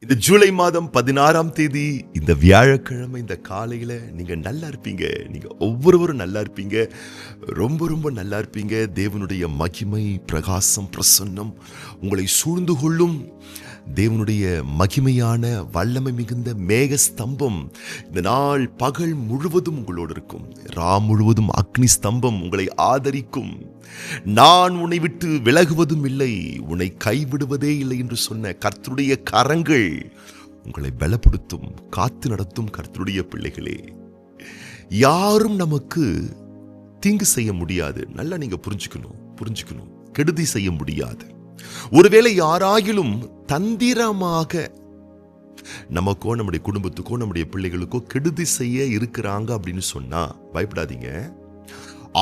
இந்த ஜூலை மாதம் 16ஆம் தேதி இந்த வியாழக்கிழமை இந்த காலையில நீங்க நல்லா இருப்பீங்க. நீங்க ஒவ்வொருவரும் நல்லா இருப்பீங்க. ரொம்ப ரொம்ப நல்லா இருப்பீங்க. தேவனுடைய மகிமை, பிரகாசம், பிரசன்னம் உங்களை சூழ்ந்து கொள்ளும். தேவனுடைய மகிமையான வல்லமை மிகுந்த மேக ஸ்தம்பம் இந்த நாள் பகல் முழுவதும் உங்களோடு இருக்கும். முழுவதும் அக்னி ஸ்தம்பம் உங்களை ஆதரிக்கும். நான் உன்னை விட்டு விலகுவதும் இல்லை, உன்னை கைவிடுவதே இல்லை என்று சொன்ன கர்த்தருடைய கரங்கள் உங்களை பலப்படுத்தும், காத்து நடத்தும். கர்த்தருடைய பிள்ளைகளே, யாரும் நமக்கு தீங்கு செய்ய முடியாது. நல்லா நீங்க புரிஞ்சுக்கணும். கெடுதி செய்ய முடியாது. ஒருவேளை யாராயிலும் தந்திரமாக நமக்கோ நம்முடைய குடும்பத்துக்கோ நம்முடைய பிள்ளைகளுக்கோ கெடுதி செய்ய இருக்கிறாங்க அப்படின்னு சொன்னா பயப்படாதீங்க.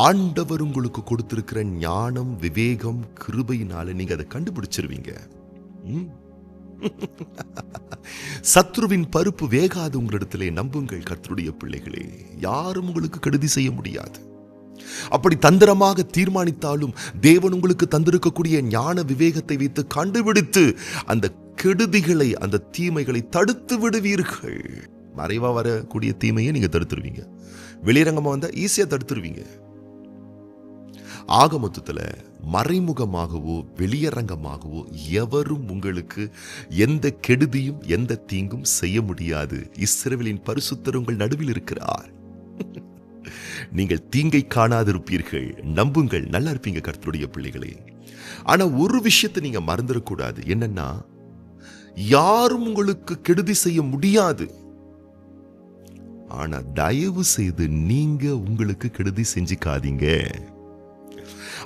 ஆண்டவர் உங்களுக்கு கொடுத்திருக்கிற ஞானம், விவேகம், கிருபையினால நீங்க அதை கண்டுபிடிச்சிருவீங்க. சத்ருவின் பருப்பு வேகாது உங்களிடத்திலே நம்புங்கள். கர்த்தருடைய பிள்ளைகளே, யாரும் உங்களுக்கு கெடுதி செய்ய முடியாது. அப்படி தந்திரமாக தீர்மானித்தாலும் தேவன் உங்களுக்கு தந்திருக்கக்கூடிய ஞான விவேகத்தை வைத்து கண்டுபிடித்து அந்த கெடுதிகளை, அந்த தீமைகளை தடுத்து விடுவீர்கள். மறைவா வரக்கூடிய தீமையை நீங்க தடுத்துருவீங்க. வெளியரங்கமா வந்தா ஈஸியா தடுத்துருவீங்க. ஆக மொத்தத்துல மறைமுகமாகவோ வெளியரங்கமாகவோ எவரும் உங்களுக்கு எந்த கெடுதியும் எந்த தீங்கும் செய்ய முடியாது. இஸ்ரவேலின் பரிசுத்தர் உங்கள் நடுவில் இருக்கிறார். நீங்கள் தீங்கை காணாதிருப்பீர்கள். நம்புங்கள், நல்லா இருப்பீங்க கர்த்தருடைய பிள்ளைகளே. ஆனா ஒரு விஷயத்தை நீங்க மறந்துடக்கூடாது. என்னன்னா, யாரும் உங்களுக்கு கெடுதி செய்ய முடியாது. ஆனா தயவு செய்து நீங்க உங்களுக்கு கெடுதி செஞ்சுக்காதீங்க.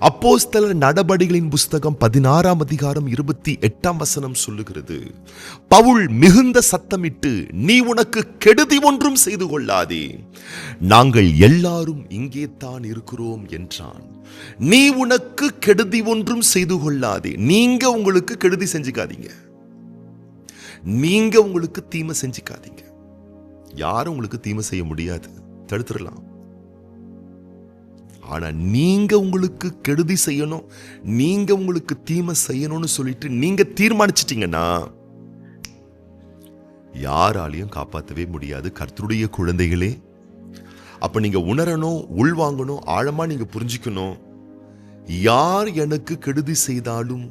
அப்போஸ்தலர் நடபடிகளின் புஸ்தகம் 16ஆம் அதிகாரம் 28ஆம் வசனம் சொல்லுகிறது, பவுல் மிகுந்த சத்தமிட்டு, நீ உனக்கு கெடுதி ஒன்றும் செய்து கொள்ளாதே, நாங்கள் எல்லாரும் இங்கே தான் இருக்கிறோம் என்றான். நீ உனக்கு கெடுதி ஒன்றும் செய்து கொள்ளாதே. நீங்க உங்களுக்கு கெடுதி செஞ்சுக்காதீங்க. நீங்க உங்களுக்கு தீமை செஞ்சுக்காதீங்க. யாரும் உங்களுக்கு தீமை செய்ய முடியாது, தடுத்துடலாம். ஆனா நீங்க உங்களுக்கு கெடுதி செய்யணும், நீங்க உங்களுக்கு தீமை செய்யணும்னு சொல்லிட்டு நீங்க தீர்மானிச்சிட்டீங்கன்னா யாராலையும் காப்பாற்றவே முடியாது. கர்த்தருடைய குழந்தைகளே, அப்ப நீங்க உணரணும், உள்வாங்கணும், ஆழமா நீங்க புரிஞ்சுக்கணும். யார் எனக்கு கெடுதி செய்தாலும்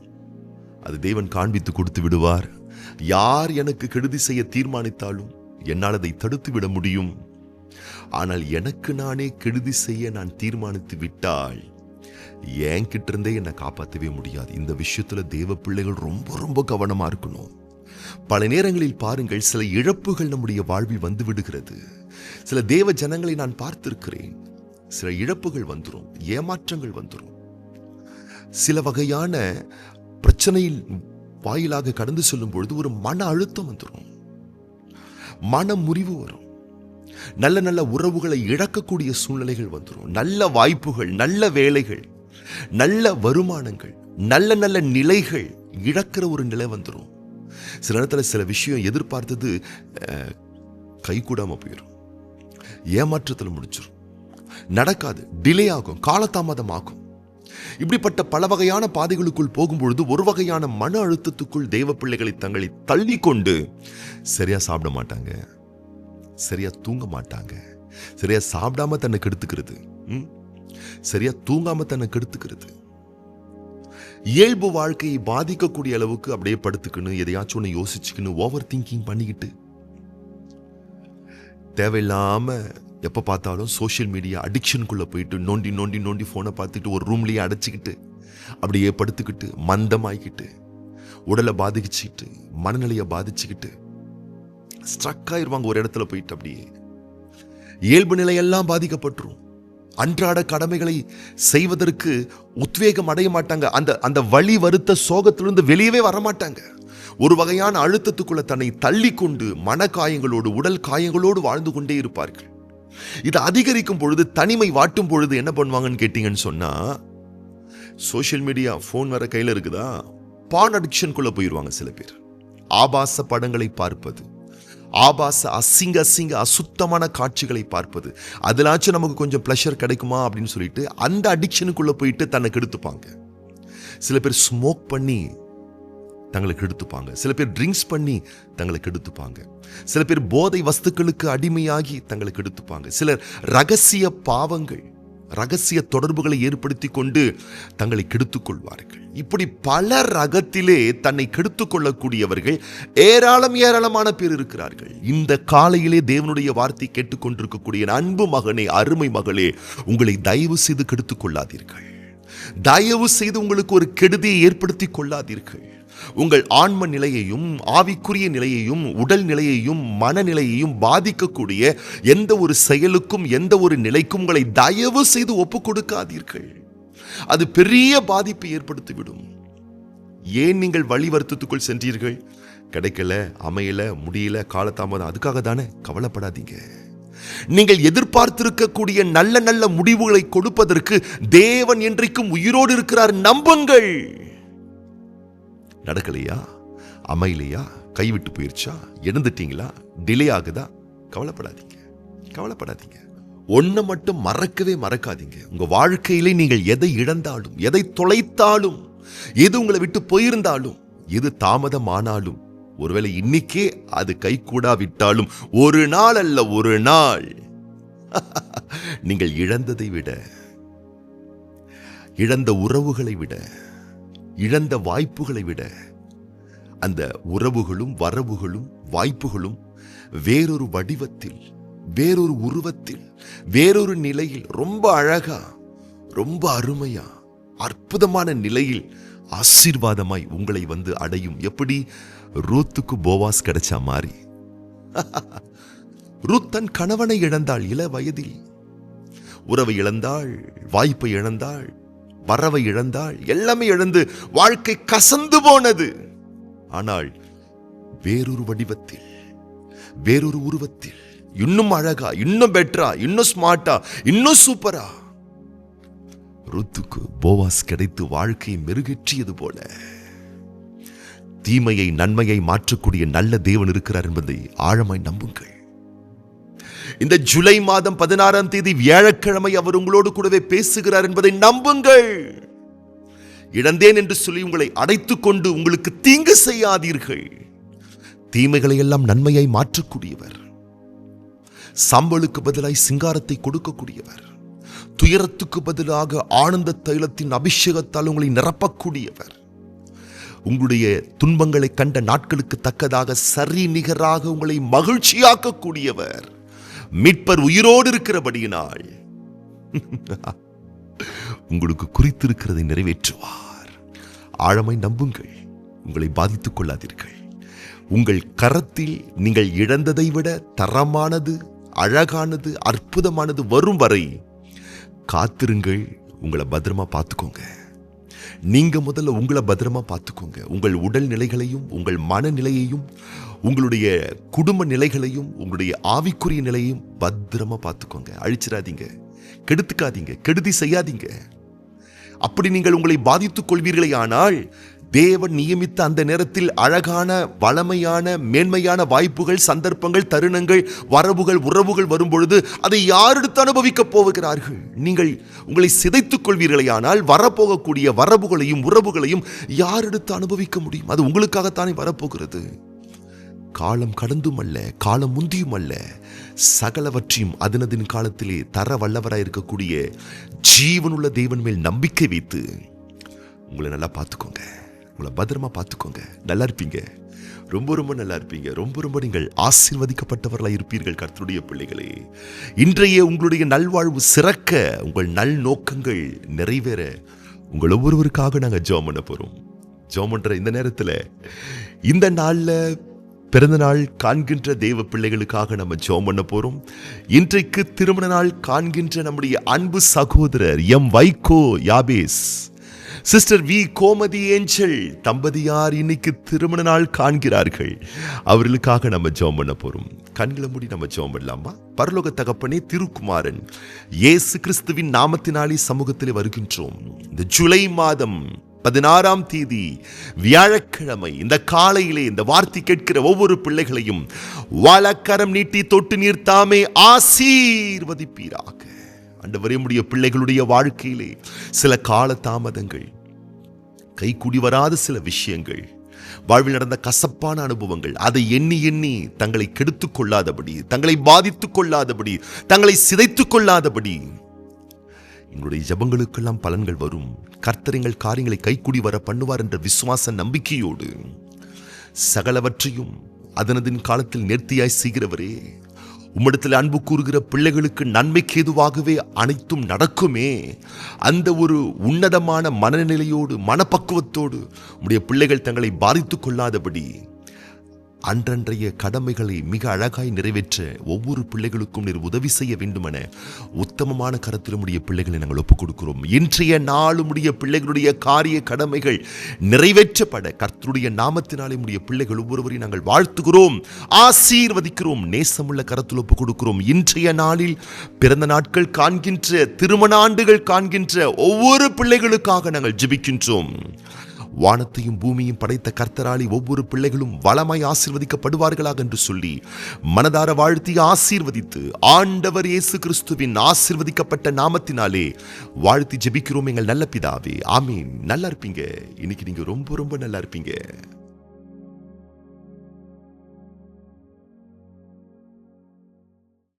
அது தேவன் காண்பித்து கொடுத்து விடுவார். யார் எனக்கு கெடுதி செய்ய தீர்மானித்தாலும் என்னால் அதை தடுத்து விட முடியும். ஆனால் எனக்கு நானே கெடுதி செய்ய நான் தீர்மானித்து விட்டால் என்கிட்ட இருந்தே என்னை காப்பாற்றவே முடியாது. இந்த விஷயத்துல தேவ பிள்ளைகள் ரொம்ப ரொம்ப கவனமா இருக்கணும். பல நேரங்களில் பாருங்கள், சில இழப்புகள் நம்முடைய வாழ்வில் வந்து விடுகிறது. சில தேவ ஜனங்களை நான் பார்த்திருக்கிறேன். சில இழப்புகள் வந்துடும், ஏமாற்றங்கள் வந்துடும், சில வகையான பிரச்சனையில் வாயிலாக கடந்து செல்லும் பொழுது ஒரு மன அழுத்தம் வந்துடும், மன முறிவு வரும், நல்ல நல்ல உறவுகளை இழக்கக்கூடிய சூழ்நிலைகள் வந்துடும், நல்ல வாய்ப்புகள், நல்ல வேலைகள், நல்ல வருமானங்கள், நல்ல நல்ல நிலைகள் இழக்கிற ஒரு நிலை வந்துடும். சில நேரத்தில் சில விஷயம் எதிர்பார்த்தது கை கூடாம போயிடும், ஏமாற்றத்தில் முடிச்சிடும், நடக்காது, டிலே ஆகும், காலதாமதம் ஆகும். இப்படிப்பட்ட பல வகையான பாதைகளுக்குள் போகும்பொழுது ஒரு வகையான மன அழுத்தத்துக்குள் தேவ பிள்ளைகளை தங்களை தள்ளி கொண்டு சரியா சாப்பிட மாட்டாங்க, சரியா தூங்க மாட்டாங்க, சரியா சாப்பிடாம தன்னை கெடுத்துக்கிறது, சரியா தூங்காம தன்னை கெடுத்துக்கிறது, இயல்பு வாழ்க்கையை பாதிக்கக்கூடிய அளவுக்கு அப்படியே படுத்துக்கணும், எதையாச்சும் ஒன்று யோசிச்சுக்கணும், ஓவர் திங்கிங் பண்ணிக்கிட்டு தேவையில்லாம எப்போ பார்த்தாலும் சோஷியல் மீடியா அடிக்ஷனுக்குள்ளே போயிட்டு நோண்டி நோண்டி நோண்டி ஃபோனை பார்த்துட்டு ஒரு ரூம்லேயே அடைச்சிக்கிட்டு அப்படியே படுத்துக்கிட்டு மந்தமாகிக்கிட்டு உடலை பாதிச்சுக்கிட்டு மனநிலையை பாதிச்சுக்கிட்டு ஸ்ட்ரக் ஆயிருவாங்க ஒரு இடத்துல போயிட்டு. அப்படியே இயல்பு நிலையெல்லாம் பாதிக்கப்பட்டுரும். அன்றாட கடமைகளை செய்வதற்கு உத்வேகம் அடைய மாட்டாங்க. அந்த வலி வருத்த சோகத்திலிருந்து வெளியவே வரமாட்டாங்க. ஒரு வகையான அழுத்தத்துக்குள்ள தன்னை தள்ளி கொண்டு மனக்காயங்களோடு உடல் காயங்களோடு வாழ்ந்து கொண்டே இருப்பார்கள். இது அதிகரிக்கும் பொழுது, தனிமை வாட்டும் பொழுது என்ன பண்ணுவாங்கன்னு கேட்டீங்கன்னு சொன்னா, சோஷியல் மீடியா போன் வர கையில இருக்குதா, பான் அடிக்ஷனுக்குள்ள போயிருவாங்க. சில பேர் ஆபாச படங்களை பார்ப்பது, ஆபாச அசிங்க அசிங்க அசுத்தமான காட்சிகளை பார்ப்பது, அதிலாச்சும் நமக்கு கொஞ்சம் பிளஷர் கிடைக்குமா அப்படின்னு சொல்லிட்டு அந்த அடிக்ஷனுக்குள்ள போயிட்டு தன்னை கெடுத்துப்பாங்க. சில பேர் ஸ்மோக் பண்ணி தங்களை கெடுத்துப்பாங்க. சில பேர் ட்ரிங்க்ஸ் பண்ணி தங்களை கெடுத்துப்பாங்க. சில பேர் போதை வஸ்துக்களுக்கு அடிமையாகி தங்களை கெடுத்துப்பாங்க. சிலர் ரகசிய பாவங்கள், ரகசிய தொடர்புகளை ஏற்படுத்தி கொண்டு தங்களை கெடுத்துக் கொள்வார்கள். இப்படி பல ரகத்திலே தன்னை கெடுத்துக் கொள்ளக்கூடியவர்கள் ஏராளமான பேர் இருக்கிறார்கள். இந்த காலையிலே தேவனுடைய வார்த்தை கேட்டுக்கொண்டிருக்கக்கூடிய அன்பு மகனே, அருமை மகளே, உங்களை தயவு செய்து கெடுத்துக் கொள்ளாதீர்கள். தயவு செய்து உங்களுக்கு ஒரு கெடுதியை ஏற்படுத்தி கொள்ளாதீர்கள். உங்கள் ஆன்ம நிலையையும் ஆவிக்குரிய நிலையையும் உடல் நிலையையும் மனநிலையையும் பாதிக்கக்கூடிய எந்த ஒரு செயலுக்கும் எந்த ஒரு நிலைக்கும் உங்களை தயவு செய்து ஒப்புக் கொடுக்காதீர்கள். அது பெரிய பாதிப்பை ஏற்படுத்திவிடும். ஏன் நீங்கள் வழி வருத்தத்துக்குள் சென்றீர்கள்? கிடைக்கல, அமையல, முடியல, காலதாமதம், அதுக்காக தானே? கவலைப்படாதீங்க. நீங்கள் எதிர்பார்த்திருக்கக்கூடிய நல்ல நல்ல முடிவுகளை கொடுப்பதற்கு தேவன் என்றைக்கும் உயிரோடு இருக்கிறார். நம்புங்கள். நடக்கலையா? அமையலையா? கைவிட்டு போயிருச்சா? எழுந்துட்டீங்களா? டிலே ஆகுதா? கவலைப்படாதீங்க, கவலைப்படாதீங்க. ஒன்றை மட்டும் மறக்கவே மறக்காதீங்க. உங்க வாழ்க்கையிலே நீங்கள் எதை இழந்தாலும், எதை தொலைத்தாலும், எது உங்களை விட்டு போயிருந்தாலும், எது தாமதமானாலும், ஒருவேளை இன்னைக்கே அது கை கூடா விட்டாலும், ஒரு நாள் அல்ல ஒரு நாள் நீங்கள் இழந்ததை விட, இழந்த உறவுகளை விட, இழந்த வாய்ப்புகளை விட, அந்த உறவுகளும் வரவுகளும் வாய்ப்புகளும் வேறொரு வடிவத்தில், வேறொரு உருவத்தில், வேறொரு நிலையில், ரொம்ப அழகா, ரொம்ப அருமையா, அற்புதமான நிலையில் ஆசீர்வாதமாய் உங்களை வந்து அடையும். எப்படி? ரூத்துக்கு போவாஸ் கிடைச்ச மாதிரி. ரூத் தன் கணவனை இழந்தாள் இள வயதில். உறவை இழந்தாள், வாய்ப்பை இழந்தாள், வரவை இழந்தாள், எல்லாமே இழந்து வாழ்க்கை கசந்து போனது. ஆனால் வேறொரு வடிவத்தில், வேறொரு உருவத்தில், இன்னும் அழகா, இன்னும் பெட்டரா, இன்னும் ஸ்மார்ட்டா, இன்னும் சூப்பரா ரூத்துக்கு போவாஸ் கிடைத்து வாழ்க்கையை மெருகேற்றியது போல தீமையை நன்மையை மாற்றக்கூடிய நல்ல தேவன் இருக்கிறார் என்பதை ஆழமாய் நம்புங்கள். இந்த ஜூலை மாதம் 16ஆம் தேதி வியாழக்கிழமை அவர் உங்களோடு கூடவே பேசுகிறார் என்பதை நம்புங்கள். இழந்தேன் என்று சொல்லி உங்களை அடைத்துக் கொண்டு உங்களுக்கு தீங்கு செய்யாதீர்கள். தீமைகளை எல்லாம் நன்மையை மாற்றக்கூடியவர், சாம்பலுக்கு பதிலாய் சிங்காரத்தை கொடுக்கக்கூடியவர், துயரத்துக்கு பதிலாக ஆனந்த தைலத்தின் அபிஷேகத்தால் உங்களை நிரப்பக்கூடியவர், உங்களுடைய துன்பங்களை கண்ட நாட்களுக்கு தக்கதாக சரி நிகராக உங்களை மகிழ்ச்சியாக்கக்கூடியவர், மீட்பர் உயிரோடு இருக்கிறபடியினால் உங்களுக்கு குறித்திருக்கிறதை நிறைவேற்றுவார். ஆழமாய் நம்புங்கள். உங்களை பாதித்துக் கொள்ளாதீர்கள். உங்கள் கரத்தில் நீங்கள் இழந்ததை விட தரமானது, அழகானது, அற்புதமானது வரும் வரை காத்திருங்கள். உங்களை பத்திரமா பார்த்துக்கோங்க. நீங்க முதல்ல உங்களை பத்திரமா பார்த்துக்கோங்க. உங்கள் உடல் நிலைகளையும், உங்கள் மனநிலையையும், உங்களுடைய குடும்ப நிலைகளையும், உங்களுடைய ஆவிக்குரிய நிலையையும் பத்திரமா பார்த்துக்கோங்க. அழிச்சிடாதீங்க, கெடுத்துக்காதீங்க, கெடுதி செய்யாதீங்க. அப்படி நீங்கள் உங்களை பாதித்துக் கொள்வீர்களே ஆனால் தேவன் நியமித்த அந்த நேரத்தில் அழகான, வளமையான, மேன்மையான வாய்ப்புகள், சந்தர்ப்பங்கள், தருணங்கள், வரவுகள், உறவுகள் வரும்பொழுது அதை யார் எடுத்து அனுபவிக்கப் போகிறார்கள்? நீங்கள் உங்களை சிதைத்துக் கொள்வீர்களே ஆனால் வரப்போகக்கூடிய வரவுகளையும் உறவுகளையும் யார் எடுத்து அனுபவிக்க முடியும்? அது உங்களுக்காகத்தானே வரப்போகிறது. காலம் கடந்தும் அல்ல, காலம் முந்தியும் அல்ல, சகலவற்றையும் அதனதின் காலத்திலே தர வல்லவராய் இருக்கக்கூடிய ஜீவனுள்ள தேவன் மேல் நம்பிக்கை வைத்து உங்களை நல்லா பார்த்துக்கோங்க. உங்களை பத்திரமா பார்த்துக்கோங்க. நல்லா இருப்பீங்க. ரொம்ப ரொம்ப நல்லா இருப்பீங்க. ரொம்ப ரொம்ப நீங்கள் ஆசீர்வதிக்கப்பட்டவர்களாக இருப்பீர்கள் கர்த்தருடைய பிள்ளைகளே. இன்றைய உங்களுடைய நல்வாழ்வு சிறக்க, உங்கள் நல் நோக்கங்கள் நிறைவேற உங்கள் ஒவ்வொருவருக்காக நாங்கள் ஜெபம் பண்ண போறோம். ஜெபம் பண்ற இந்த நேரத்தில், இந்த நாளில் பிறந்த நாள் காண்கின்ற தேவ பிள்ளைகளுக்காக நம்ம ஜெபம் பண்ண போறோம். இன்றைக்கு திருமண நாள் காண்கின்ற நம்முடைய அன்பு சகோதரர் M Vaiko Yabes, sister V Gomathi Angel தம்பதியார் இன்னைக்கு திருமண நாள் காண்கிறார்கள். அவர்களுக்காக நம்ம ஜெபம் பண்ண போறோம். கண்களை மூடி நம்ம ஜெபம் பண்ணலாமா? பரலோக தகப்பனே, திருக்குமாரன் இயேசு கிறிஸ்துவின் நாமத்தினாலே சமூகத்திலே வருகின்றோம். இந்த ஜூலை மாதம் 16ஆம் தேதி வியாழக்கிழமை இந்த காலையிலே இந்த வார்த்தை கேட்கிற ஒவ்வொரு பிள்ளைகளையும் வலக்கரம் நீட்டி தொட்டு நீர் தாமே ஆசீர்வதிப்பீராக. ஆண்டவரே, உம்முடைய பிள்ளைகளுடைய வாழ்க்கையிலே சில கால தாமதங்கள், கைகூடி வராத சில விஷயங்கள், வாழ்வில் நடந்த கசப்பான அனுபவங்கள், அதை எண்ணி எண்ணி தங்களை கெடுத்துக் கொள்ளாதபடி, தங்களை பாதித்துக் கொள்ளாதபடி, தங்களை சிதைத்துக் கொள்ளாதபடி எங்களுடைய ஜெபங்களுக்கெல்லாம் பலன்கள் வரும். கர்த்தர் எங்கள் காரியங்களை கைக்கூடி வர பண்ணுவார் என்ற விசுவாச நம்பிக்கையோடு சகலவற்றையும் அதனதின் காலத்தில் நேர்த்தியாய் செய்கிறவரே, உம்மிடத்தில் அன்பு கூறுகிற பிள்ளைகளுக்கு நன்மைக்கு ஏதுவாகவே அனைத்தும் நடக்குமே, அந்த ஒரு உன்னதமான மனநிலையோடு மனப்பக்குவத்தோடு உம்முடைய பிள்ளைகள் தங்களை பாதித்துக் கொள்ளாதபடி அன்றன்றைய கடமைகளை மிக அழகாய் நிறைவேற்ற ஒவ்வொரு பிள்ளைகளுக்கும் நீர் உதவி செய்ய வேண்டுமென உத்தமமான கரத்தில் உம்முடைய பிள்ளைகளை நாங்கள் ஒப்புக் கொடுக்கிறோம். இன்றைய நாள் உம்முடைய பிள்ளைகளுடைய காரிய கடமைகள் நிறைவேற்றப்பட கர்த்தருடைய நாமத்தினாலே உம்முடைய பிள்ளைகள் ஒவ்வொருவரையும் நாங்கள் வாழ்த்துகிறோம், ஆசீர்வதிக்கிறோம், நேசமுள்ள கரத்தில் ஒப்புக் கொடுக்கிறோம். இன்றைய நாளில் பிறந்த நாட்கள் காண்கின்ற, திருமண ஆண்டுகள் காண்கின்ற ஒவ்வொரு பிள்ளைகளுக்காக நாங்கள் ஜெபிக்கின்றோம். வானத்தையும் பூமியும் படைத்த கர்த்தராலே ஒவ்வொரு பிள்ளைகளும் வளமாய் ஆசீர்வதிக்கப்படுவார்களாக என்று சொல்லி மனதார வாழ்த்தி ஆசீர்வதித்து ஆண்டவர் இயேசு கிறிஸ்துவின் ஆசீர்வதிக்கப்பட்ட நாமத்தினாலே வாழ்த்தி ஜெபிக்கிறோம் எங்கள் நல்ல பிதாவே, ஆமீன். நல்லா இருப்பீங்க. இன்னைக்கு நீங்க ரொம்ப ரொம்ப நல்லா இருப்பீங்க.